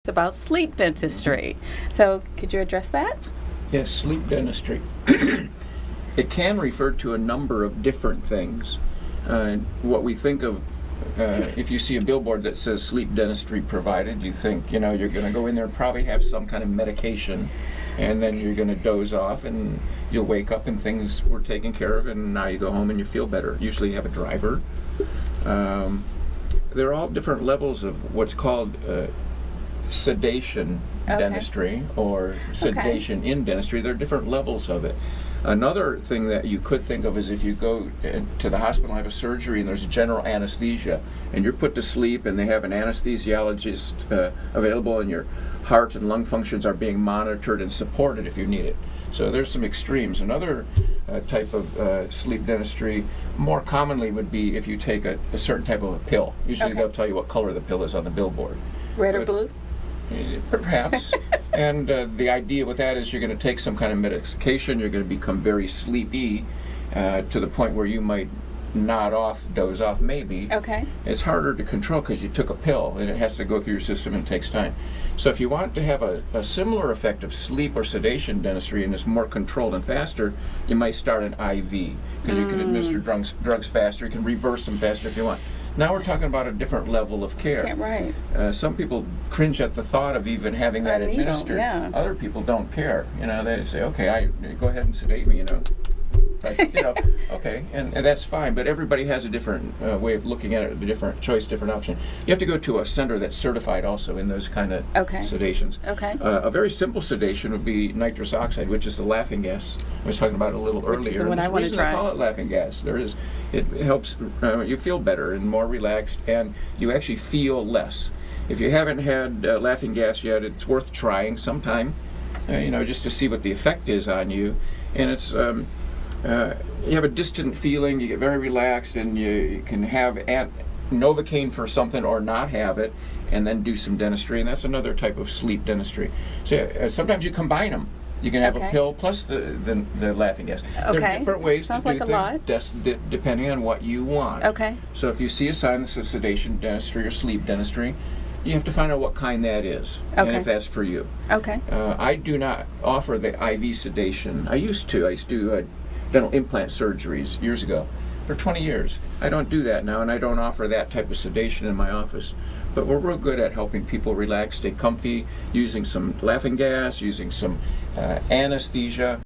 about sleep dentistry. So could you address that? Yes, sleep dentistry. It can refer to a number of different things. What we think of, if you see a billboard that says sleep dentistry provided, you think, you're going to go in there and probably have some kind of medication, and then you're going to doze off and you'll wake up and things were taken care of, and now you go home and you feel better. Usually you have a driver. There are all different levels of what's called sedation dentistry, or sedation in dentistry. There are different levels of it. Another thing that you could think of is if you go to the hospital and have a surgery and there's general anesthesia and you're put to sleep and they have an anesthesiologist available and your heart and lung functions are being monitored and supported if you need it. So there's some extremes. Another type of sleep dentistry more commonly would be if you take a certain type of a pill. Usually they'll tell you what color the pill is on the billboard. Red or blue? Perhaps. And the idea with that is you're going to take some kind of medication, you're going to become very sleepy to the point where you might nod off, doze off maybe. Okay. It's harder to control because you took a pill and it has to go through your system and it takes time. So if you want to have a similar effect of sleep or sedation dentistry and it's more controlled and faster, you might start an IV because you can administer drugs faster, you can reverse them faster if you want. Now we're talking about a different level of care. Yeah, right. Some people cringe at the thought of even having that administered. Yeah. Other people don't care. They say, okay, go ahead and sedate me, Like, okay, and that's fine, but everybody has a different way of looking at it, a different choice, different option. You have to go to a center that's certified also in those kind of sedations. Okay. A very simple sedation would be nitrous oxide, which is the laughing gas. I was talking about it a little earlier. Which is the one I want to try. There's a reason they call it laughing gas. It helps, you feel better and more relaxed, and you actually feel less. If you haven't had laughing gas yet, it's worth trying sometime, just to see what the effect is on you. And it's, you have a distant feeling, you get very relaxed, and you can have Novocaine for something or not have it, and then do some dentistry, and that's another type of sleep dentistry. So sometimes you combine them. You can have a pill plus the laughing gas. There are different ways to do things depending on what you want. Okay. So if you see a sign that says sedation dentistry or sleep dentistry, you have to find out what kind that is and if that's for you. Okay. I do not offer the IV sedation. I used to do dental implant surgeries years ago for 20 years. I don't do that now, and I don't offer that type of sedation in my office. But we're real good at helping people relax, stay comfy, using some laughing gas, using some anesthesia.